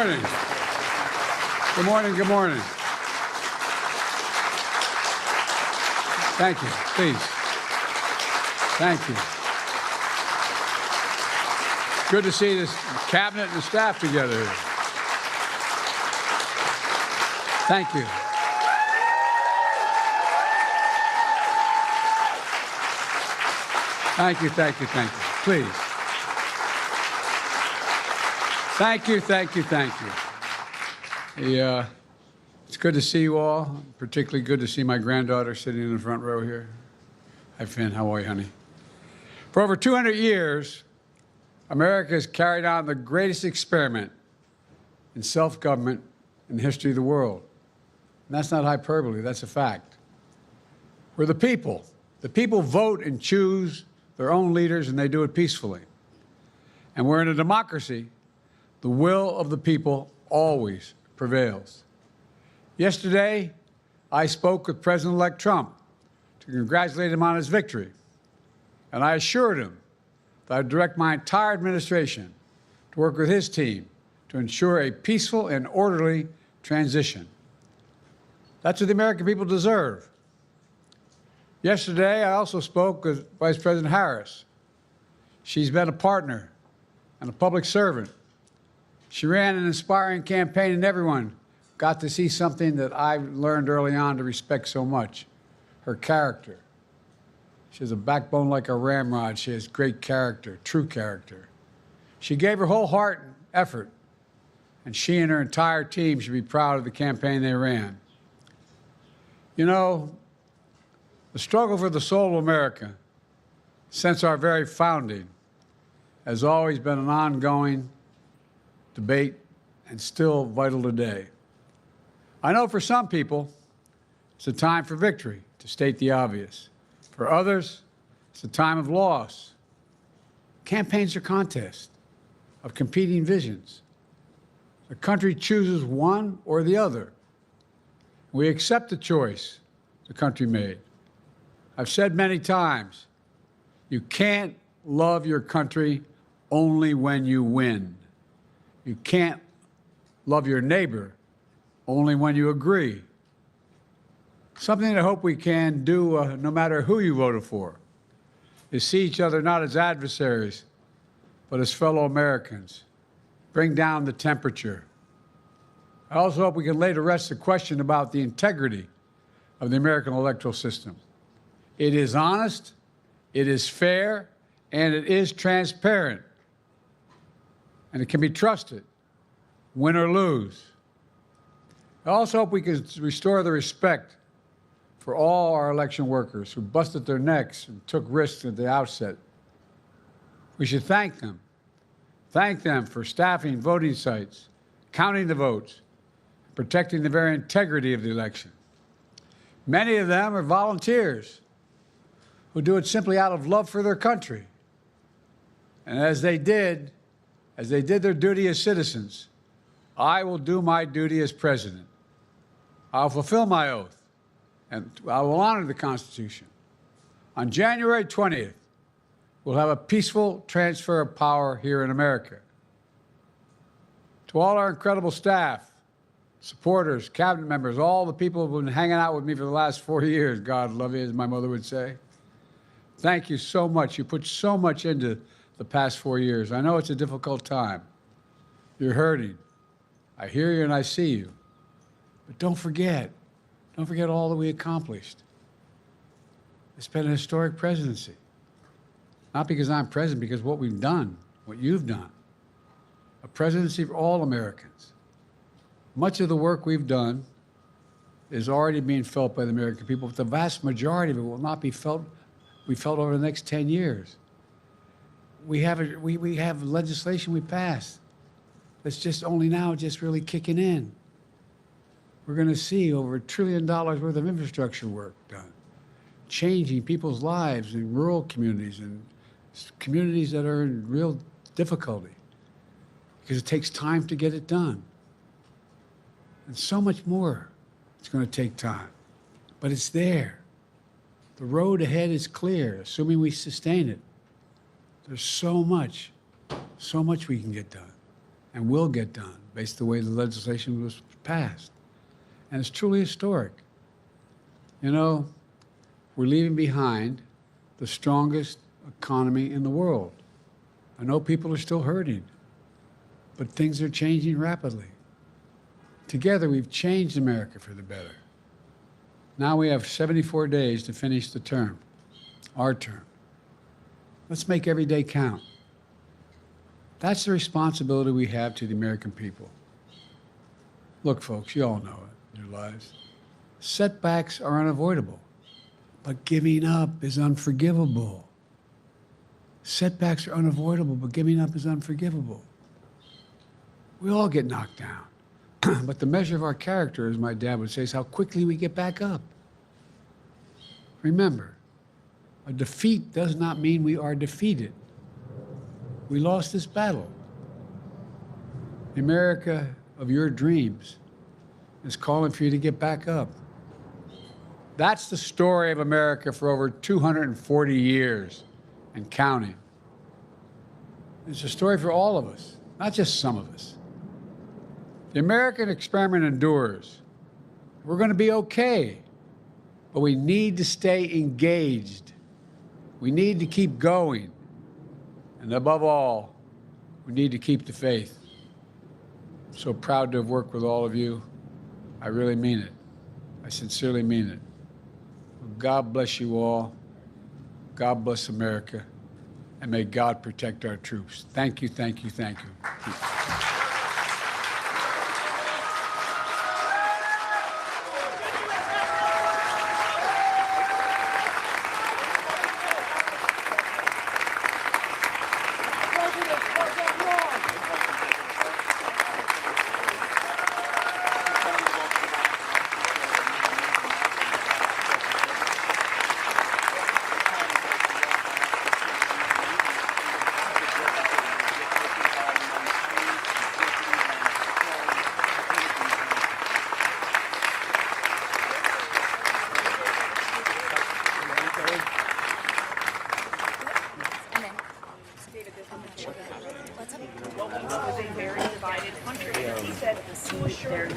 morning. Good morning, good morning. Thank you, please. Thank you. Good to see this cabinet and the staff together here. Thank you. Thank you, thank you, thank you. Please. Thank you, thank you, thank you. It's good to see you all. Particularly good to see my granddaughter sitting in the front row here. Hi, Finn. How are you, honey? For over 200 years, America has carried on the greatest experiment in self-government in the history of the world. And that's not hyperbole, that's a fact. We're the people. The people vote and choose their own leaders, and they do it peacefully. And we're in a democracy. The will of the people always prevails. Yesterday, I spoke with President-elect Trump to congratulate him on his victory. And I assured him that I'd direct my entire administration to work with his team to ensure a peaceful and orderly transition. That's what the American people deserve. Yesterday, I also spoke with Vice President Harris. She's been a partner and a public servant. She ran an inspiring campaign, and everyone got to see something that I learned early on to respect so much, her character. She has a backbone like a ramrod. She has great character, true character. She gave her whole heart and effort, and she and her entire team should be proud of the campaign they ran. You know, the struggle for the soul of America, since our very founding, has always been an ongoing debate and still vital today. I know for some people, it's a time for victory, to state the obvious. For others, it's a time of loss. Campaigns are contests of competing visions. The country chooses one or the other. We accept the choice the country made. I've said many times, you can't love your country only when you win. You can't love your neighbor only when you agree. Something I hope we can do, no matter who you voted for, is see each other not as adversaries, but as fellow Americans. Bring down the temperature. I also hope we can lay to rest the question about the integrity of the American electoral system. It is honest, it is fair, and it is transparent. And it can be trusted, win or lose. I also hope we can restore the respect for all our election workers who busted their necks and took risks at the outset. We should thank them. Thank them for staffing voting sites, counting the votes, protecting the very integrity of the election. Many of them are volunteers who do it simply out of love for their country. And as they did their duty as citizens, I will do my duty as president. I'll fulfill my oath, and I will honor the Constitution. On January 20th, we'll have a peaceful transfer of power here in America. To all our incredible staff, supporters, cabinet members, all the people who've been hanging out with me for the last 4 years, God love you, as my mother would say. Thank you so much. You put so much into the past 4 years. I know it's a difficult time. You're hurting. I hear you and I see you. But don't forget all that we accomplished. It's been a historic presidency. Not because I'm president, because what we've done, what you've done. A presidency for all Americans. Much of the work we've done is already being felt by the American people, but the vast majority of it will not be felt over the next 10 years. We have legislation we passed that's just only now just really kicking in. We're going to see over $1 trillion worth of infrastructure work done, changing people's lives in rural communities and communities that are in real difficulty, because it takes time to get it done. And so much more it's going to take time, but it's there. The road ahead is clear, assuming we sustain it. There's so much we can get done and will get done. based on the way the legislation was passed. And it's truly historic. You know, we're leaving behind the strongest economy in the world. I know people are still hurting, but things are changing rapidly. Together, we've changed America for the better. Now we have 74 days to finish the term, our term. Let's make every day count. That's the responsibility we have to the American people. Look, folks, you all know it in your lives. Setbacks are unavoidable, but giving up is unforgivable. Setbacks are unavoidable, but giving up is unforgivable. We all get knocked down, but the measure of our character, as my dad would say, is how quickly we get back up. Remember, a defeat does not mean we are defeated. We lost this battle. The America of your dreams is calling for you to get back up. That's the story of America for over 240 years and counting. It's a story for all of us, not just some of us. The American experiment endures. We're going to be okay, but we need to stay engaged. We need to keep going. And above all, we need to keep the faith. I'm so proud to have worked with all of you. I really mean it. I sincerely mean it. God bless you all. God bless America. And may God protect our troops. Thank you, thank you, thank you. Was a very divided country. He said, to assure